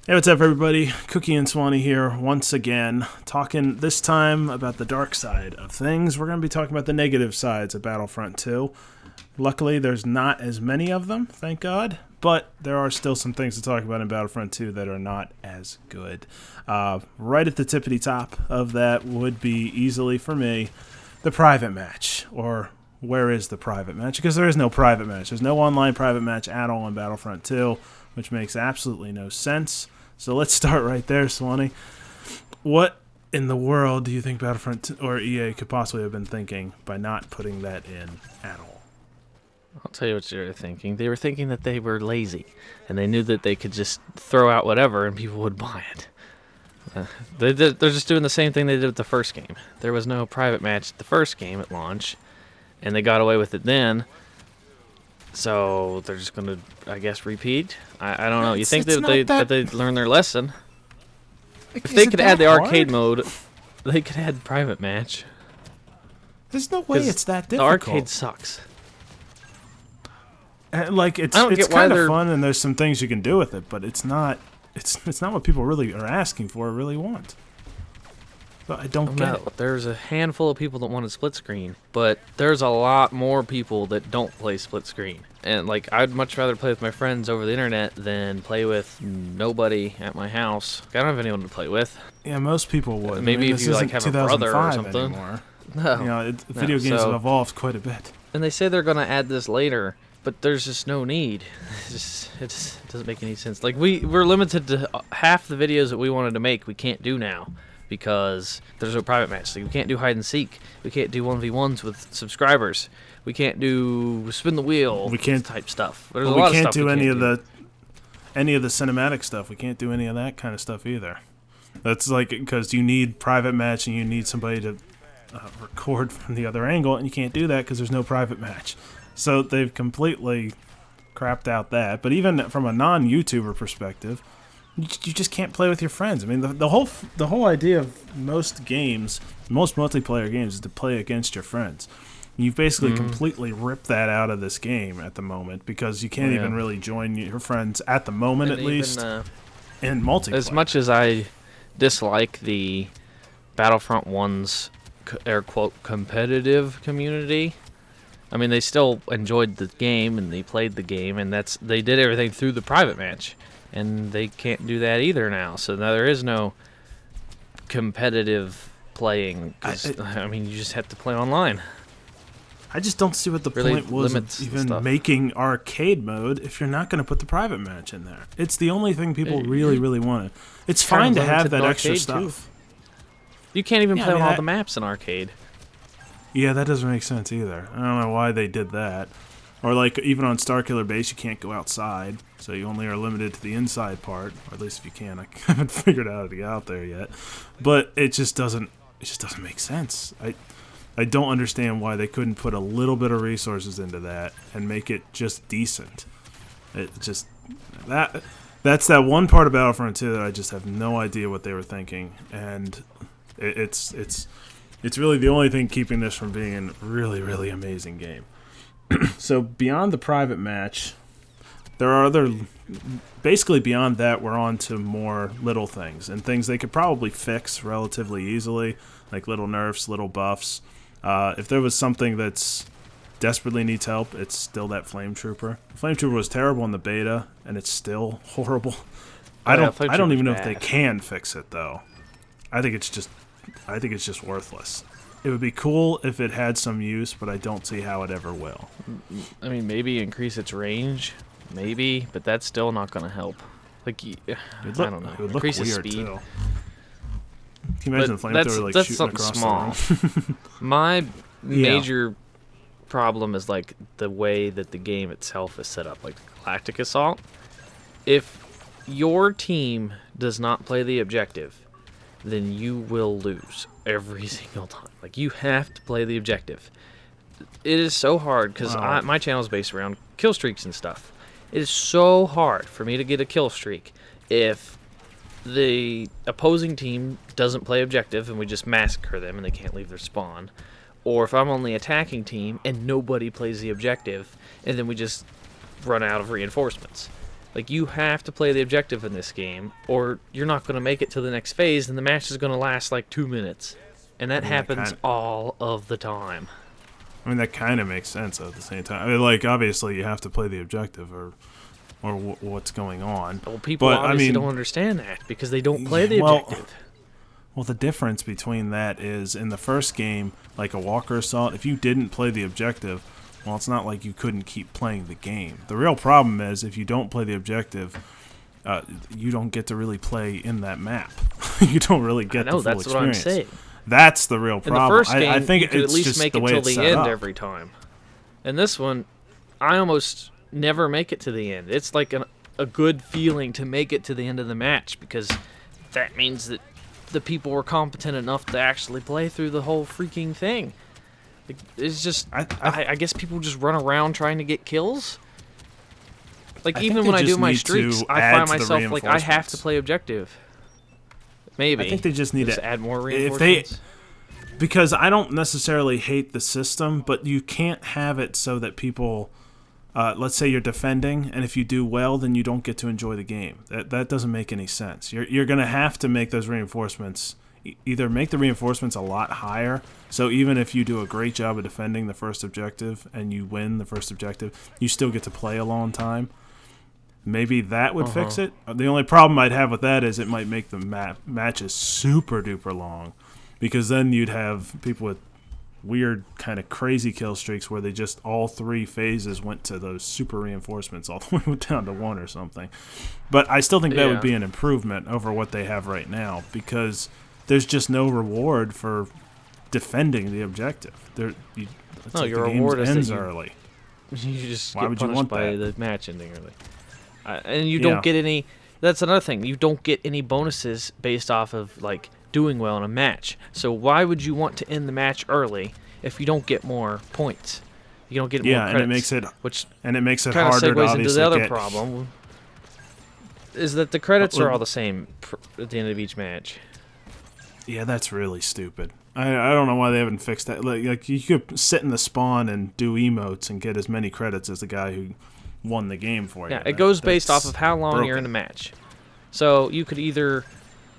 Hey, what's up, everybody? Cookie and Swanee here once again, talking this time about the dark side of things. We're going to be talking about the negative sides of Battlefront 2. Luckily, there's not as many of them, thank God, but there are still some things to talk about in Battlefront 2 that are not as good. Right at the tippity top of that would be easily, for me, the private match, or where is the private match? Because there is no private match. There's no online private match at all in Battlefront 2, which makes absolutely no sense. So let's start right there, Swanee. What in the world do you think Battlefront or EA could possibly have been thinking by not putting that in at all? I'll tell you what they were thinking. They were thinking that they were lazy, and they knew that they could just throw out whatever and people would buy it. They're just doing the same thing they did with the first game. There was no private match at the first game at launch, and they got away with it then. So they're just going to, I guess, repeat? I don't know. You think that they'd learn their lesson? If they could add the arcade mode, they could add private match. There's no way it's that difficult. The arcade sucks. Like it's kind of fun, and there's some things you can do with it, but it's not what people really are asking for or really want. But I don't get it. There's a handful of people that want a split screen, but there's a lot more people that don't play split screen. And like, I'd much rather play with my friends over the internet than play with nobody at my house. I don't have anyone to play with. Yeah, most people would. Maybe if you like have a brother or something. Anymore. No, video games have evolved quite a bit. And they say they're going to add this later, but there's just no need. It just doesn't make any sense. Like, we're limited to half the videos that we wanted to make. We can't do now, because there's no private match. Like, we can't do hide and seek. We can't do 1v1s with subscribers. We can't do spin the wheel. We can't type stuff. There's a lot of stuff do any of the cinematic stuff. We can't do any of that kind of stuff either. That's like, because you need private match and you need somebody to record from the other angle, and you can't do that because there's no private match. So they've completely crapped out that. But even from a non-YouTuber perspective, you just can't play with your friends. I mean, the whole idea of most games, most multiplayer games, is to play against your friends. You've basically completely ripped that out of this game at the moment, because you can't even really join your friends at the moment, and at least, in multiplayer. As much as I dislike the Battlefront 1's air quote competitive community, I mean, they still enjoyed the game and they played the game, and they did everything through the private match. And they can't do that either now. So now there is no competitive playing. I mean, you just have to play online. I just don't see what the point was of even making arcade mode if you're not going to put the private match in there. It's the only thing people really wanted. It's fine to have that extra stuff. You can't even play on all the maps in arcade. Yeah, that doesn't make sense either. I don't know why they did that. Or like, even on Starkiller Base, you can't go outside, so you only are limited to the inside part, or at least if you can. I haven't figured out how to get out there yet. But it just doesn't make sense. I don't understand why they couldn't put a little bit of resources into that and make it just decent. It just that's that one part of Battlefront 2 that I just have no idea what they were thinking, and it's really the only thing keeping this from being a really amazing game. So beyond the private match, there are basically beyond that, we're on to more little things, and things they could probably fix relatively easily, like little nerfs, little buffs. If there was something that's desperately needs help, it's still that Flame Trooper. Flame Trooper was terrible in the beta, and it's still horrible. I don't even know if they can fix it, though. I think it's just worthless. It would be cool if it had some use, but I don't see how it ever will. I mean, maybe increase its range, maybe, but that's still not going to help. Like, I don't know. It would look increase weird, its speed. too. Can you imagine the flamethrower like shooting across small. the room? My major problem is like the way that the game itself is set up, like Galactic Assault. If your team does not play the objective, then you will lose every single time. Like, you have to play the objective. It is so hard, because my channel is based around kill streaks and stuff. It is so hard for me to get a kill streak if the opposing team doesn't play objective and we just massacre them and they can't leave their spawn. Or if I'm on the attacking team and nobody plays the objective and then we just run out of reinforcements. Like, you have to play the objective in this game, or you're not going to make it to the next phase, and the match is going to last like 2 minutes. And that happens all of the time. I mean, that kind of makes sense at the same time. I mean, like, obviously, you have to play the objective or what's going on. Well, people obviously don't understand that because they don't play the objective. Well, the difference between that is in the first game, like a Walker Assault, if you didn't play the objective, well, it's not like you couldn't keep playing the game. The real problem is if you don't play the objective, you don't get to really play in that map. You don't really get the full experience. That's what I'm saying. That's the real problem. In the first game, I think you could it's at least just make the it way till it's the set end up. every time. And this one, I almost never make it to the end. It's like a good feeling to make it to the end of the match because that means that the people were competent enough to actually play through the whole freaking thing. It's just, I guess people just run around trying to get kills. Like, even when I do my streaks, I find myself like I have to play objective. Maybe. I think they just need to add more reinforcements. Because I don't necessarily hate the system, but you can't have it so that people, let's say you're defending, and if you do well, then you don't get to enjoy the game. That doesn't make any sense. You're going to have to make those reinforcements, either make the reinforcements a lot higher, so even if you do a great job of defending the first objective and you win the first objective, you still get to play a long time. Maybe that would fix it. The only problem I'd have with that is it might make the matches super duper long, because then you'd have people with weird kind of crazy kill streaks where they just all 3 phases went to those super reinforcements all the way down to 1 or something. But I still think that would be an improvement over what they have right now, because there's just no reward for defending the objective. Your reward ends early. You just Why get would you punished want by that? the match ending early. And you don't get any. That's another thing. You don't get any bonuses based off of like doing well in a match. So why would you want to end the match early if you don't get more points? You don't get more credits. And it makes it harder to segues obviously into the other get. problem is that the credits are all the same at the end of each match. Yeah, that's really stupid. I don't know why they haven't fixed that. Like you could sit in the spawn and do emotes and get as many credits as the guy who won the game for you. Yeah, it goes based off of how long you're in the match. So you could either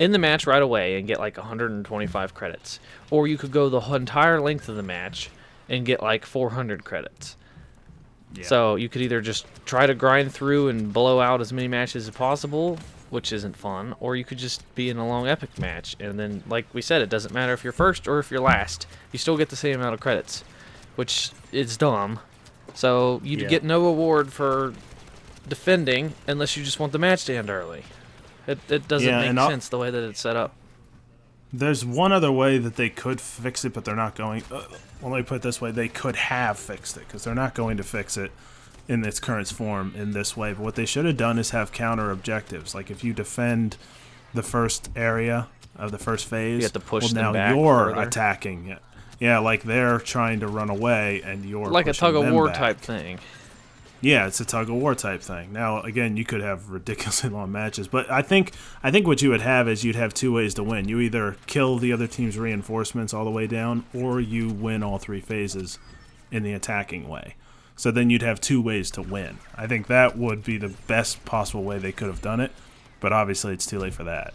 end the match right away and get like 125 credits, or you could go the entire length of the match and get like 400 credits. Yeah. So you could either just try to grind through and blow out as many matches as possible, which isn't fun, or you could just be in a long epic match, and then, like we said, it doesn't matter if you're first or if you're last. You still get the same amount of credits, which is dumb. So you get no award for defending unless you just want the match to end early. It doesn't make sense the way that it's set up. There's one other way that they could fix it, but they're not going. Well, let me put it this way: they could have fixed it, because they're not going to fix it in its current form in this way. But what they should have done is have counter objectives. Like if you defend the first area of the first phase, you have to push them now back you're further. attacking it. Yeah, like they're trying to run away, and you're like a pushing tug of them war back. type thing. Yeah, it's a tug of war type thing. Now, again, you could have ridiculously long matches, but I think what you would have is you'd have 2 ways to win. You either kill the other team's reinforcements all the way down, or you win all 3 phases in the attacking way. So then you'd have 2 ways to win. I think that would be the best possible way they could have done it, but obviously it's too late for that,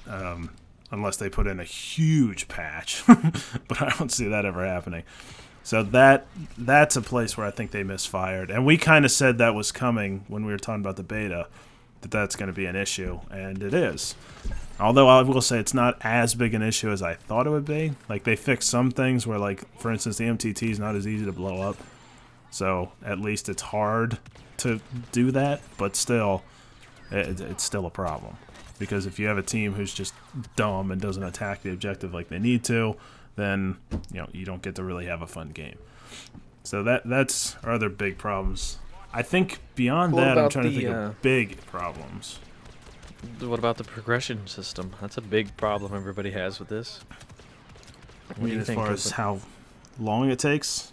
unless they put in a huge patch. But I don't see that ever happening. So that's a place where I think they misfired. And we kind of said that was coming when we were talking about the beta, that's going to be an issue, and it is. Although I will say it's not as big an issue as I thought it would be. Like, they fixed some things where, like, for instance, the MTT is not as easy to blow up. So at least it's hard to do that, but still, it's still a problem. Because if you have a team who's just dumb and doesn't attack the objective like they need to, then you don't get to really have a fun game. So that's our other big problems. I think beyond that, I'm trying to think of big problems. What about the progression system? That's a big problem everybody has with this. What do you think? As far as how long it takes?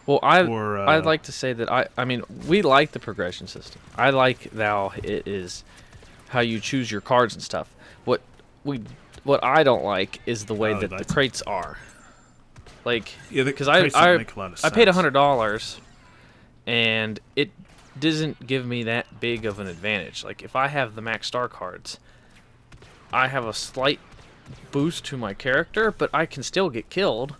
Well, I'd like to say that I mean we like the progression system. I like how it is how you choose your cards and stuff. What I don't like is the way that the crates are. Like, because I paid $100, and doesn't give me that big of an advantage. Like, if I have the max star cards, I have a slight boost to my character, but I can still get killed.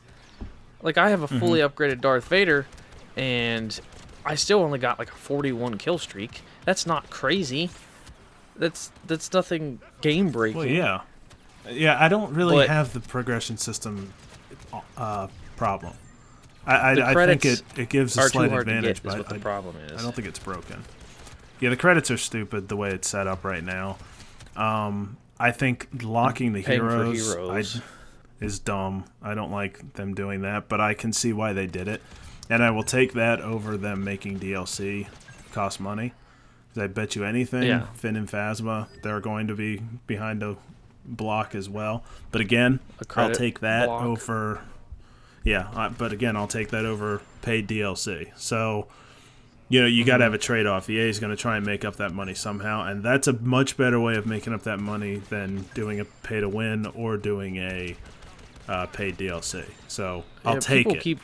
Like, I have a fully upgraded Darth Vader, and I still only got like a 41 kill streak. That's not crazy. That's nothing game breaking. Well, yeah. Yeah, I don't really have the progression system problem. I think it gives a slight advantage, but the problem is. I don't think it's broken. Yeah, the credits are stupid the way it's set up right now. I think locking the heroes is dumb. I don't like them doing that, but I can see why they did it. And I will take that over them making DLC cost money. I bet you anything, Finn and Phasma, they're going to be behind a block as well. But again, I'll take that over... Yeah, but again, I'll take that over paid DLC. So, you got to have a trade-off. EA is going to try and make up that money somehow, and that's a much better way of making up that money than doing a pay-to-win or doing a paid DLC. So, I'll take it. People keep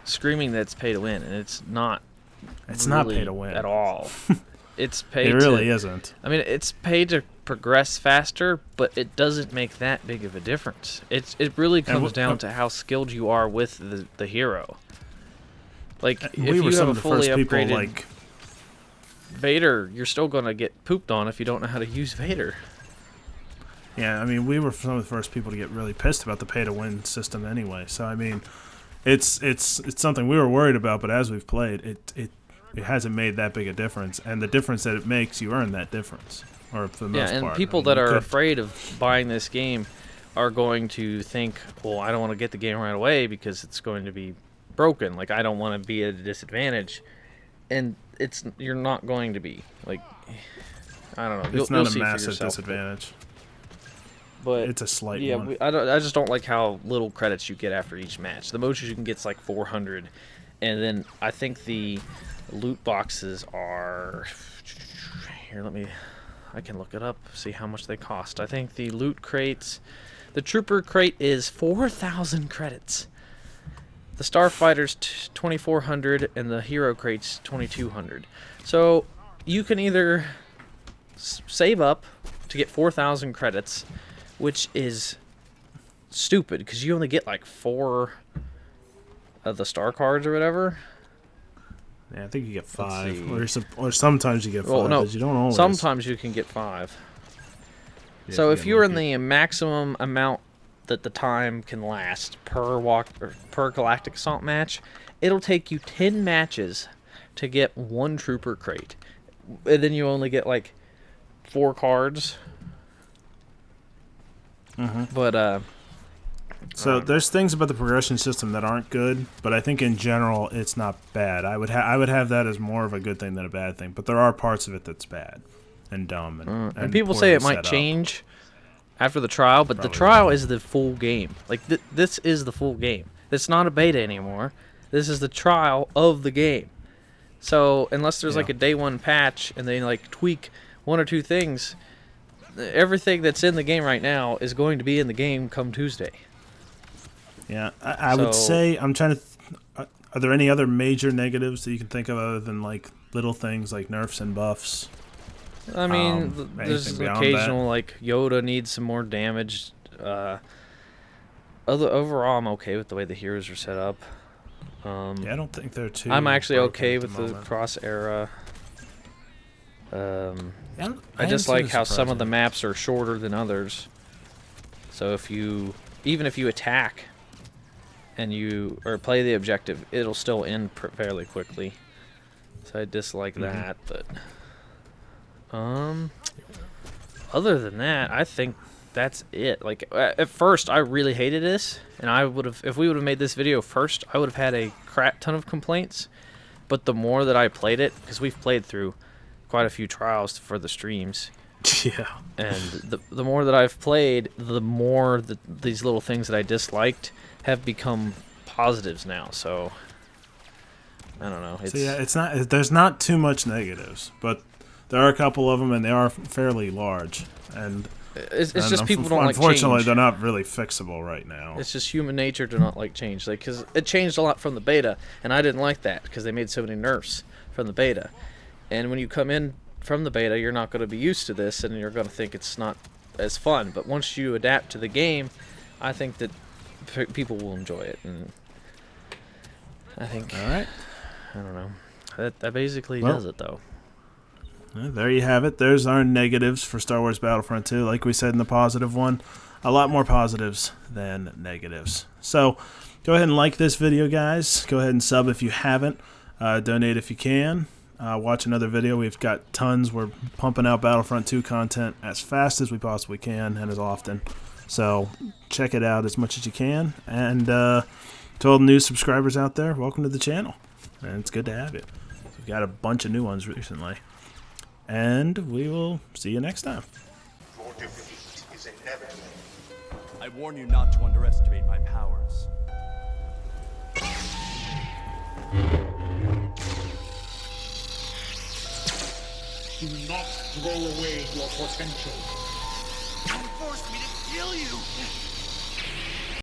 screaming that it's pay-to-win, and it's not. It's really not pay-to-win at all. It's paid. It really isn't. I mean, it's paid to progress faster, but it doesn't make that big of a difference. It really comes down to how skilled you are with the hero. Like, if you have a fully upgraded Vader, you're still going to get pooped on if you don't know how to use Vader. Yeah, I mean, we were some of the first people to get really pissed about the pay-to-win system anyway. So, I mean, it's something we were worried about, but as we've played, it hasn't made that big a difference. And the difference that it makes, you earn that difference. Or for the most part. Yeah, and people that are afraid of buying this game are going to think, well, I don't want to get the game right away because it's going to be broken. Like, I don't want to be at a disadvantage. And you're not going to be. Like, I don't know. It's not a massive disadvantage. But it's a slight one. Yeah, I just don't like how little credits you get after each match. The most you can get is like 400. And then I think the loot boxes are... Here, I can look it up, see how much they cost. I think the loot crates... The Trooper crate is 4,000 credits. The Starfighter's 2,400, and the Hero crate's 2,200. So, you can either save up to get 4,000 credits, which is stupid, because you only get like 4 of the star cards or whatever. Yeah, I think you get 5, or sometimes you get 5, well, no, but you don't always. Sometimes you can get 5. Yeah, so if you're in the maximum amount that the time can last per Galactic Assault match, it'll take you 10 matches to get 1 Trooper crate, and then you only get like 4 cards. But so there's things about the progression system that aren't good, but I think in general it's not bad. I would have that as more of a good thing than a bad thing. But there are parts of it that's bad and dumb. And people say it might change after the trial, but the trial is the full game. Like this is the full game. It's not a beta anymore. This is the trial of the game. So unless there's like a day 1 patch and they like tweak 1 or 2 things, everything that's in the game right now is going to be in the game come Tuesday. Yeah, I would say, I'm trying to... are there any other major negatives that you can think of other than, like, little things like nerfs and buffs? I mean, there's occasional, like, Yoda needs some more damage. Overall, I'm okay with the way the heroes are set up. Yeah, I don't think they're too... I'm actually okay with the cross-era. I just like how some of the maps are shorter than others. So even if you attack... and or play the objective, it'll still end fairly quickly. So I dislike that, but other than that, I think that's it. Like at first, I really hated this, and if we would have made this video first, I would have had a crap ton of complaints. But the more that I played it, because we've played through quite a few trials for the streams. Yeah. And the more that I've played, the more these little things that I disliked have become positives now. So I don't know. So yeah, there's not too much negatives, but there are a couple of them, and they are fairly large. And it's just people don't like change. Unfortunately, they're not really fixable right now. It's just human nature to not like change, like because it changed a lot from the beta, and I didn't like that because they made so many nerfs from the beta. And when you come in from the beta, you're not going to be used to this, and you're going to think it's not as fun. But once you adapt to the game, I think that people will enjoy it. And I think, All right. I don't know. That basically does it, though. There you have it. There's our negatives for Star Wars Battlefront 2. Like we said in the positive one, a lot more positives than negatives. So go ahead and like this video, guys. Go ahead and sub if you haven't. Donate if you can. Watch another video. We've got tons. We're pumping out Battlefront 2 content as fast as we possibly can and as often. So check it out as much as you can. And to all the new subscribers out there, welcome to the channel. And it's good to have you. We've got a bunch of new ones recently. And we will see you next time. Your defeat is inevitable. I warn you not to underestimate my powers. Do not throw away your potential.